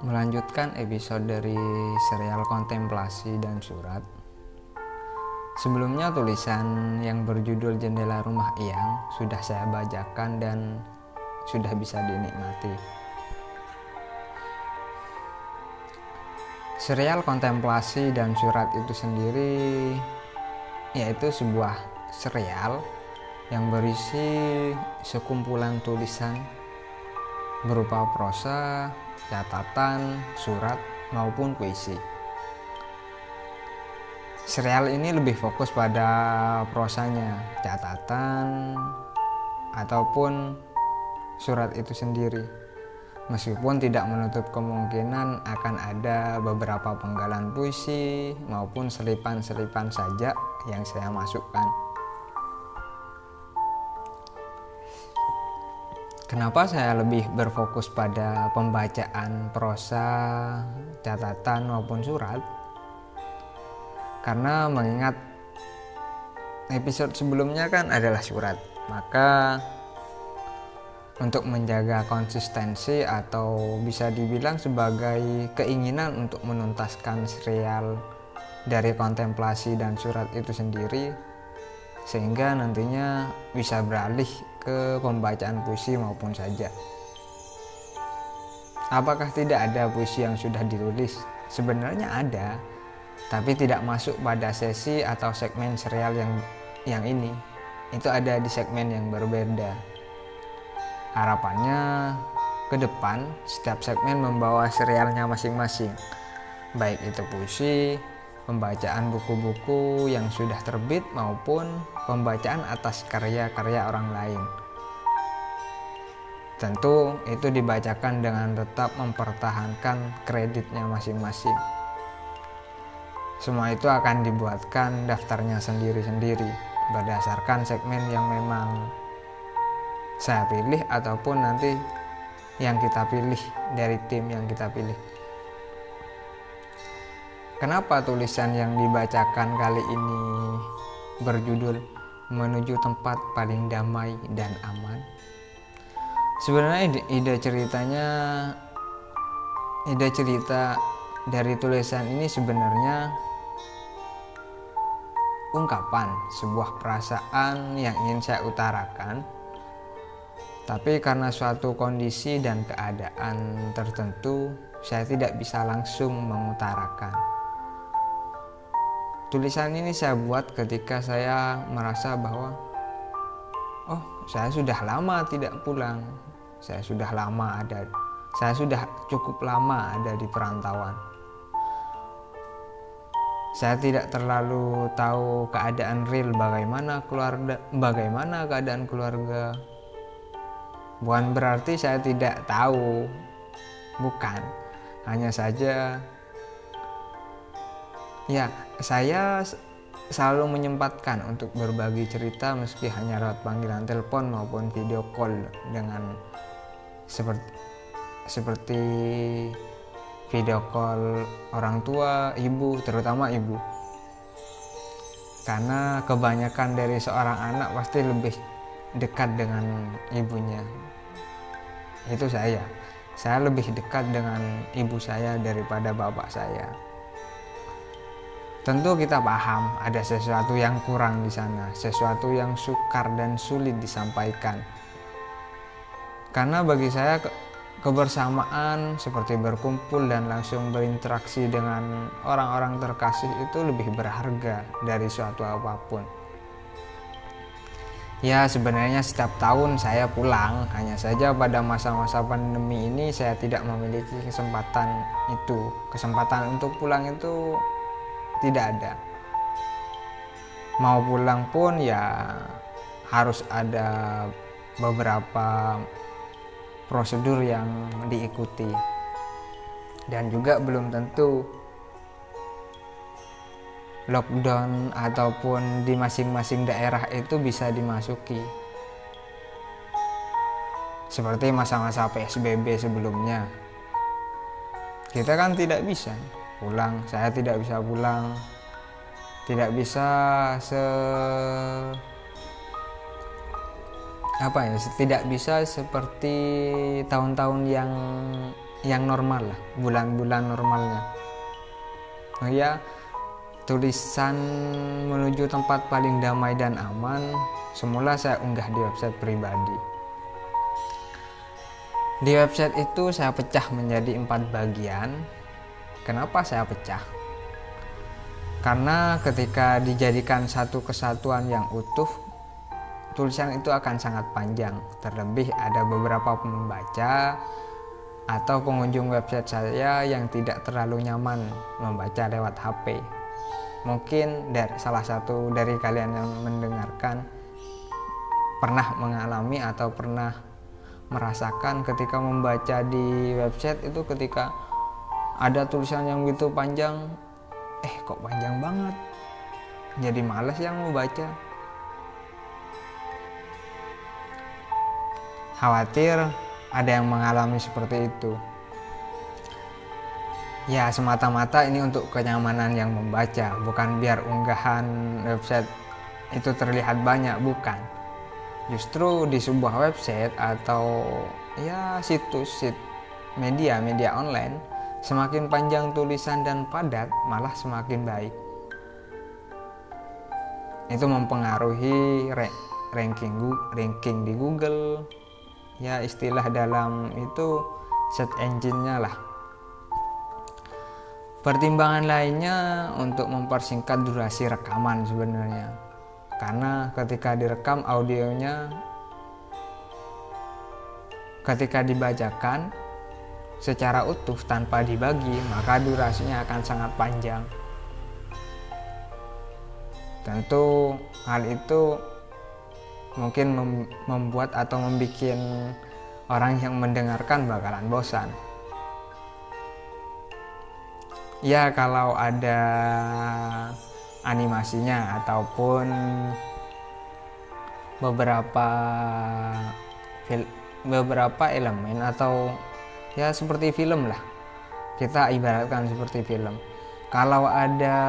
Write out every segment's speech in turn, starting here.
Melanjutkan episode dari serial Kontemplasi dan Surat. Sebelumnya tulisan yang berjudul Jendela Rumah Iyang sudah saya bacakan dan sudah bisa dinikmati. Serial Kontemplasi dan Surat itu sendiri yaitu sebuah serial yang berisi sekumpulan tulisan berupa prosa, catatan, surat, maupun puisi. Serial ini lebih fokus pada prosanya, catatan, ataupun surat itu sendiri. Meskipun tidak menutup kemungkinan akan ada beberapa penggalan puisi maupun selipan-selipan sajak yang saya masukkan. Kenapa saya lebih berfokus pada pembacaan prosa, catatan maupun surat? Karena mengingat episode sebelumnya kan adalah surat, maka untuk menjaga konsistensi atau bisa dibilang sebagai keinginan untuk menuntaskan serial dari Kontemplasi dan Surat itu sendiri, sehingga nantinya bisa beralih ke pembacaan puisi maupun sajak. Apakah tidak ada puisi yang sudah ditulis? Sebenarnya ada, tapi tidak masuk pada sesi atau segmen serial yang ini. Itu ada di segmen yang berbeda. Harapannya ke depan setiap segmen membawa serialnya masing-masing, baik itu puisi, pembacaan buku-buku yang sudah terbit maupun pembacaan atas karya-karya orang lain. Tentu itu dibacakan dengan tetap mempertahankan kreditnya masing-masing. Semua itu akan dibuatkan daftarnya sendiri-sendiri berdasarkan segmen yang memang saya pilih ataupun nanti yang kita pilih dari tim yang kita pilih. Kenapa tulisan yang dibacakan kali ini berjudul Menuju Tempat Paling Damai dan Aman? Sebenarnya ide cerita dari tulisan ini sebenarnya ungkapan sebuah perasaan yang ingin saya utarakan, tapi karena suatu kondisi dan keadaan tertentu saya tidak bisa langsung mengutarakan. Tulisan ini saya buat ketika saya merasa bahwa saya sudah lama tidak pulang. Saya sudah cukup lama ada di perantauan. Saya tidak terlalu tahu keadaan real bagaimana keadaan keluarga. Bukan berarti saya tidak tahu, bukan. Hanya saja saya selalu menyempatkan untuk berbagi cerita meski hanya lewat panggilan telepon maupun video call dengan seperti video call orang tua, ibu, terutama ibu. Karena kebanyakan dari seorang anak pasti lebih dekat dengan ibunya. Itu saya lebih dekat dengan ibu saya daripada bapak saya. Tentu kita paham ada sesuatu yang kurang di sana, sesuatu yang sukar dan sulit disampaikan. Karena bagi saya kebersamaan seperti berkumpul dan langsung berinteraksi dengan orang-orang terkasih itu lebih berharga dari suatu apapun. Ya, sebenarnya setiap tahun saya pulang, hanya saja pada masa-masa pandemi ini saya tidak memiliki kesempatan itu. Kesempatan untuk pulang itu tidak ada. Mau pulang pun ya harus ada beberapa prosedur yang diikuti, dan juga belum tentu lockdown ataupun di masing-masing daerah itu bisa dimasuki seperti masa-masa PSBB sebelumnya. Kita kan tidak bisa pulang, saya tidak bisa pulang, tidak bisa tidak bisa seperti tahun-tahun yang yang normal lah, bulan-bulan normalnya. Oh ya, tulisan menuju tempat paling damai dan aman semula saya unggah di website pribadi. Di website itu saya pecah menjadi 4 bagian. Kenapa saya pecah? Karena ketika dijadikan satu kesatuan yang utuh, tulisan itu akan sangat panjang. Terlebih ada beberapa pembaca atau pengunjung website saya yang tidak terlalu nyaman membaca lewat HP. Mungkin salah satu dari kalian yang mendengarkan pernah mengalami atau pernah merasakan ketika membaca di website itu, ketika ada tulisan yang begitu panjang, kok panjang banget, jadi malas yang membaca. Khawatir ada yang mengalami seperti itu. Ya, semata-mata ini untuk kenyamanan yang membaca, bukan biar unggahan website itu terlihat banyak, bukan. Justru di sebuah website atau ya situs media online, semakin panjang tulisan dan padat malah semakin baik. Itu mempengaruhi ranking di Google. Ya, istilah dalam itu search engine-nya lah. Pertimbangan lainnya untuk mempersingkat durasi rekaman sebenarnya. Karena ketika direkam audionya, ketika dibacakan secara utuh tanpa dibagi, maka durasinya akan sangat panjang. Tentu hal itu mungkin membuat atau membuat orang yang mendengarkan bakalan bosan. Ya, kalau ada animasinya ataupun beberapa elemen atau ya seperti film lah, kita ibaratkan seperti film. Kalau ada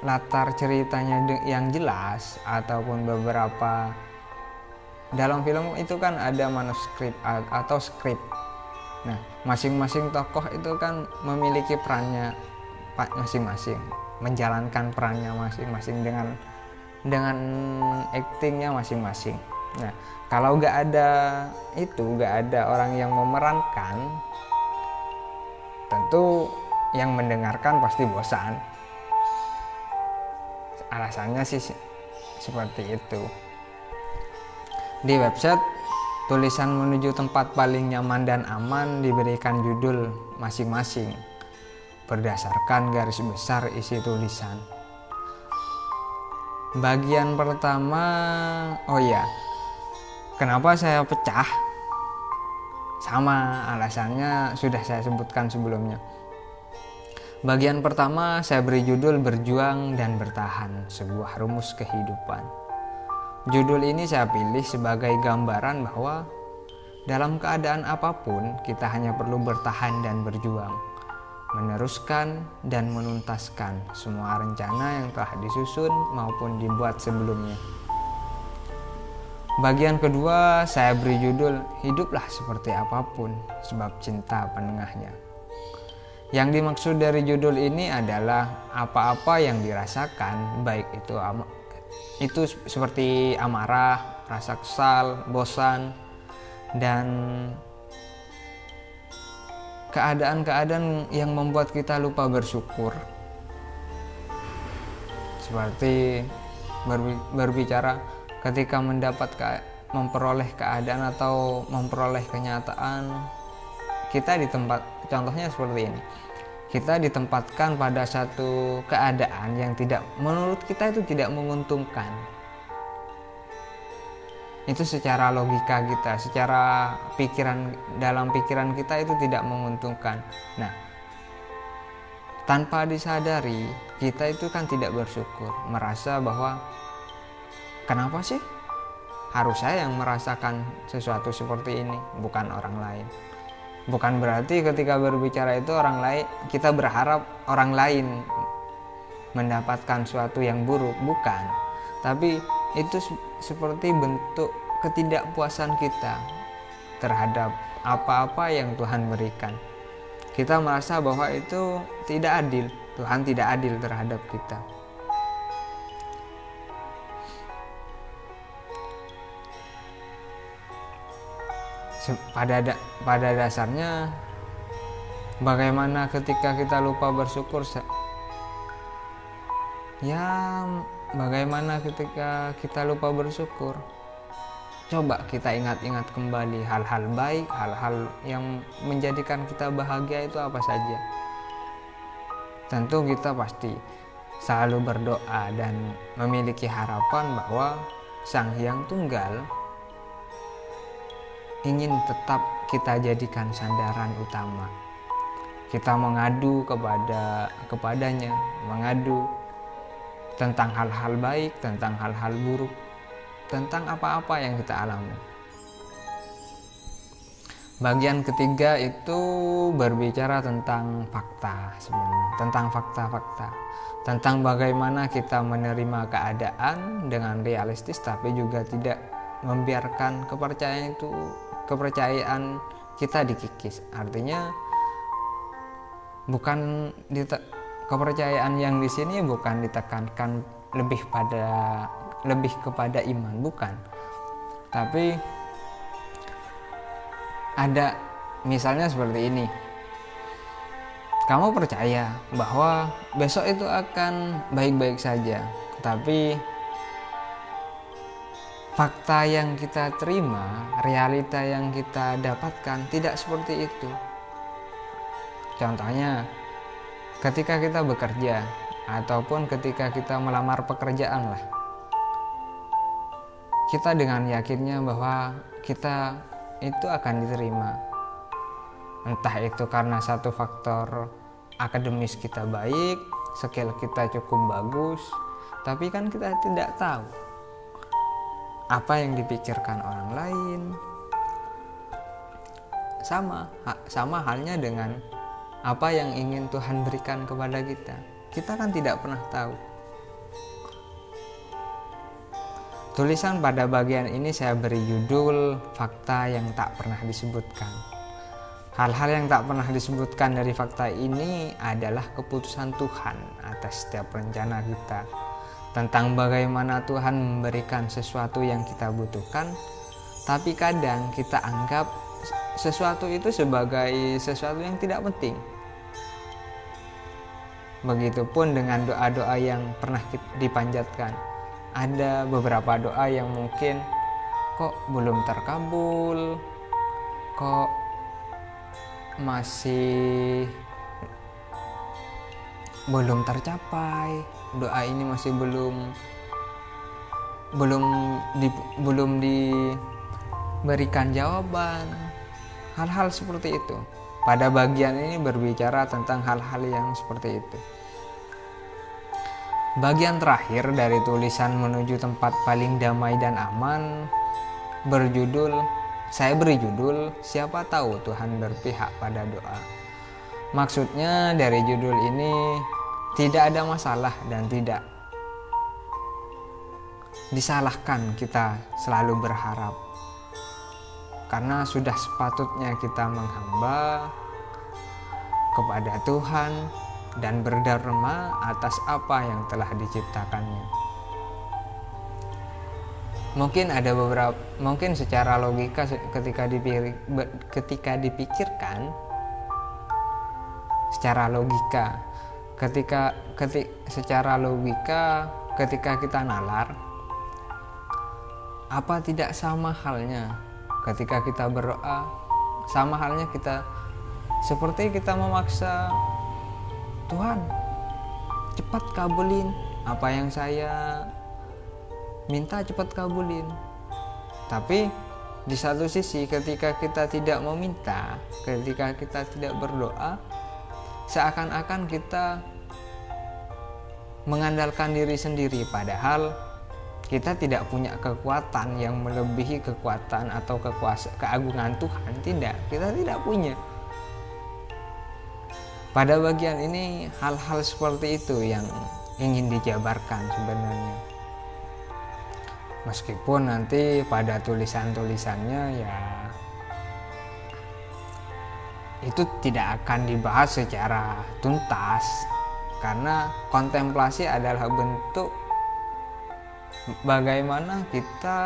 latar ceritanya yang jelas ataupun beberapa, dalam film itu kan ada manuskrip atau skrip. Nah, masing-masing tokoh itu kan memiliki perannya masing-masing, menjalankan perannya masing-masing dengan aktingnya masing-masing. Nah, kalau nggak ada orang yang memerankan, tentu yang mendengarkan pasti bosan. Alasannya sih seperti itu. Di website, tulisan menuju tempat paling nyaman dan aman diberikan judul masing-masing berdasarkan garis besar isi tulisan. Bagian pertama, kenapa saya pecah? Sama alasannya sudah saya sebutkan sebelumnya. Bagian pertama saya beri judul Berjuang dan Bertahan, sebuah rumus kehidupan. Judul ini saya pilih sebagai gambaran bahwa dalam keadaan apapun kita hanya perlu bertahan dan berjuang, meneruskan dan menuntaskan semua rencana yang telah disusun maupun dibuat sebelumnya. Bagian kedua saya beri judul Hiduplah Seperti Apapun, sebab cinta penengahnya. Yang dimaksud dari judul ini adalah apa-apa yang dirasakan, baik itu seperti amarah, rasa kesal, bosan, dan keadaan-keadaan yang membuat kita lupa bersyukur. Seperti berbicara ketika memperoleh keadaan atau memperoleh kenyataan, contohnya seperti ini. Kita ditempatkan pada satu keadaan yang menurut kita itu tidak menguntungkan. Itu secara logika kita, secara dalam pikiran kita itu tidak menguntungkan. Nah, tanpa disadari kita itu kan tidak bersyukur, merasa bahwa kenapa sih harus saya yang merasakan sesuatu seperti ini, bukan orang lain. Bukan berarti ketika berbicara itu kita berharap orang lain mendapatkan sesuatu yang buruk, bukan. Tapi itu seperti bentuk ketidakpuasan kita terhadap apa-apa yang Tuhan berikan. Kita merasa bahwa itu tidak adil, Tuhan tidak adil terhadap kita. Pada dasarnya, bagaimana ketika kita lupa bersyukur? Ya, bagaimana ketika kita lupa bersyukur? Coba kita ingat-ingat kembali hal-hal baik, hal-hal yang menjadikan kita bahagia itu apa saja. Tentu kita pasti selalu berdoa dan memiliki harapan bahwa Sang Hyang Tunggal ingin tetap kita jadikan sandaran utama. Kita mengadu kepadanya, mengadu tentang hal-hal baik, tentang hal-hal buruk, tentang apa-apa yang kita alami. Bagian ketiga itu berbicara tentang fakta sebenarnya, tentang fakta-fakta, tentang bagaimana kita menerima keadaan dengan realistis tapi juga tidak membiarkan kepercayaan kita dikikis. Artinya kepercayaan yang di sini bukan ditekankan lebih kepada iman, bukan. Tapi ada misalnya seperti ini. Kamu percaya bahwa besok itu akan baik-baik saja, tapi fakta yang kita terima, realita yang kita dapatkan tidak seperti itu. Contohnya, ketika kita bekerja ataupun ketika kita melamar pekerjaan lah, kita dengan yakinnya bahwa kita itu akan diterima. Entah itu karena satu faktor akademis kita baik, skill kita cukup bagus, tapi kan kita tidak tahu apa yang dipikirkan orang lain. Sama halnya dengan apa yang ingin Tuhan berikan kepada kita. Kita kan tidak pernah tahu. Tulisan pada bagian ini saya beri judul fakta yang tak pernah disebutkan. Hal-hal yang tak pernah disebutkan dari fakta ini adalah keputusan Tuhan atas setiap rencana kita, tentang bagaimana Tuhan memberikan sesuatu yang kita butuhkan, tapi kadang kita anggap sesuatu itu sebagai sesuatu yang tidak penting. Begitupun dengan doa-doa yang pernah dipanjatkan. Ada beberapa doa yang mungkin kok belum terkabul, kok masih belum tercapai, doa ini masih belum diberikan jawaban. Hal-hal seperti itu. Pada bagian ini berbicara tentang hal-hal yang seperti itu. Bagian terakhir dari tulisan menuju tempat paling damai dan aman saya beri judul siapa tahu Tuhan berpihak pada doa. Maksudnya dari judul ini tidak ada masalah dan tidak disalahkan kita selalu berharap, karena sudah sepatutnya kita menghamba kepada Tuhan dan berderma atas apa yang telah diciptakannya. Mungkin secara logika ketika dipikirkan secara logika, ketika kita nalar, apa tidak sama halnya ketika kita berdoa, sama halnya kita seperti kita memaksa Tuhan, cepat kabulin apa yang saya minta, cepat kabulin. Tapi di satu sisi ketika kita tidak meminta, ketika kita tidak berdoa, seakan-akan kita mengandalkan diri sendiri, padahal kita tidak punya kekuatan yang melebihi kekuatan atau keagungan Tuhan. Tidak, kita tidak punya. Pada bagian ini hal-hal seperti itu yang ingin dijabarkan sebenarnya. Meskipun nanti pada tulisan-tulisannya ya itu tidak akan dibahas secara tuntas, karena kontemplasi adalah bentuk bagaimana kita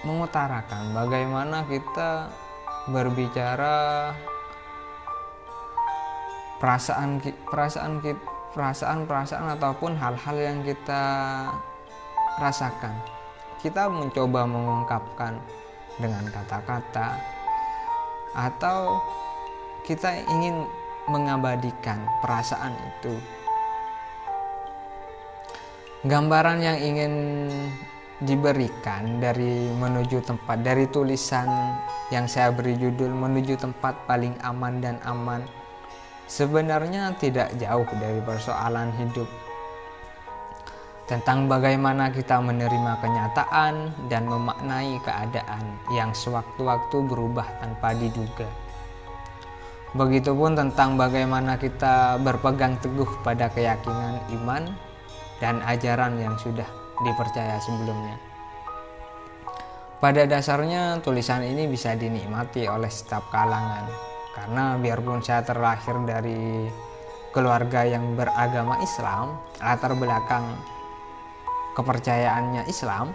mengutarakan, bagaimana kita berbicara perasaan ataupun hal-hal yang kita rasakan. Kita mencoba mengungkapkan dengan kata-kata, atau kita ingin mengabadikan perasaan itu. Gambaran yang ingin diberikan dari tulisan yang saya beri judul "Menuju Tempat Paling Aman dan Aman" sebenarnya tidak jauh dari persoalan hidup, tentang bagaimana kita menerima kenyataan dan memaknai keadaan yang sewaktu-waktu berubah tanpa diduga. Begitupun tentang bagaimana kita berpegang teguh pada keyakinan iman dan ajaran yang sudah dipercaya sebelumnya. Pada dasarnya tulisan ini bisa dinikmati oleh setiap kalangan, karena biarpun saya terlahir dari keluarga yang beragama Islam, latar belakang kepercayaannya Islam,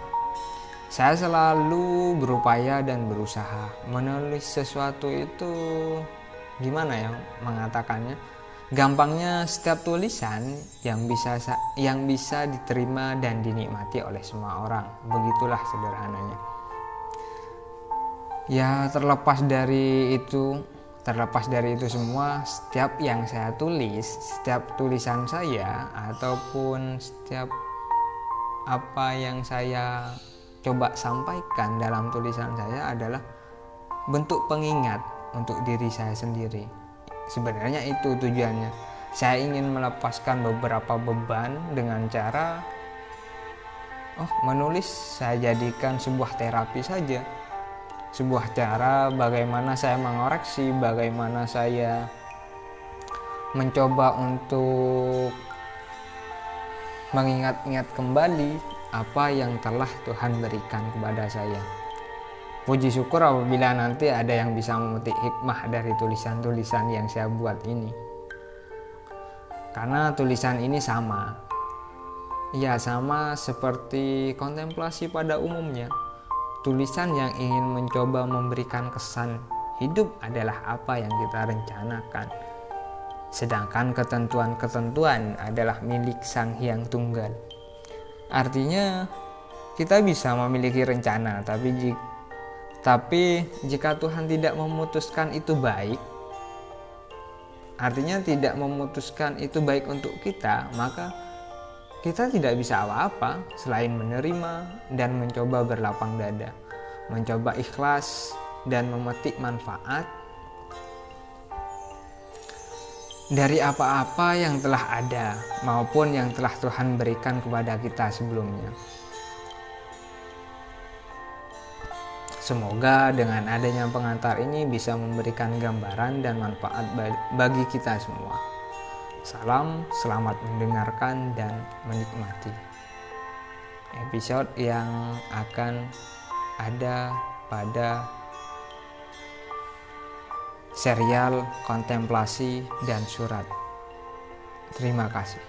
saya selalu berupaya dan berusaha menulis sesuatu itu, gimana ya mengatakannya, gampangnya setiap tulisan yang bisa diterima dan dinikmati oleh semua orang. Begitulah sederhananya. Ya, terlepas dari itu semua, setiap yang saya tulis, setiap tulisan saya, ataupun setiap apa yang saya coba sampaikan dalam tulisan saya adalah bentuk pengingat untuk diri saya sendiri. Sebenarnya itu tujuannya. Saya ingin melepaskan beberapa beban dengan cara menulis saya jadikan sebuah terapi saja. Sebuah cara bagaimana saya mengoreksi, bagaimana saya mencoba untuk mengingat-ingat kembali apa yang telah Tuhan berikan kepada saya. Puji syukur apabila nanti ada yang bisa memetik hikmah dari tulisan-tulisan yang saya buat ini. Karena tulisan ini sama seperti kontemplasi pada umumnya. Tulisan yang ingin mencoba memberikan kesan hidup adalah apa yang kita rencanakan. Sedangkan ketentuan-ketentuan adalah milik Sang Hyang Tunggal. Artinya kita bisa memiliki rencana, tapi jika Tuhan tidak memutuskan itu baik, artinya tidak memutuskan itu baik untuk kita, maka kita tidak bisa apa-apa selain menerima dan mencoba berlapang dada, mencoba ikhlas dan memetik manfaat dari apa-apa yang telah ada maupun yang telah Tuhan berikan kepada kita sebelumnya. Semoga dengan adanya pengantar ini bisa memberikan gambaran dan manfaat bagi kita semua. Salam, selamat mendengarkan dan menikmati episode yang akan ada pada serial kontemplasi dan surat. Terima kasih.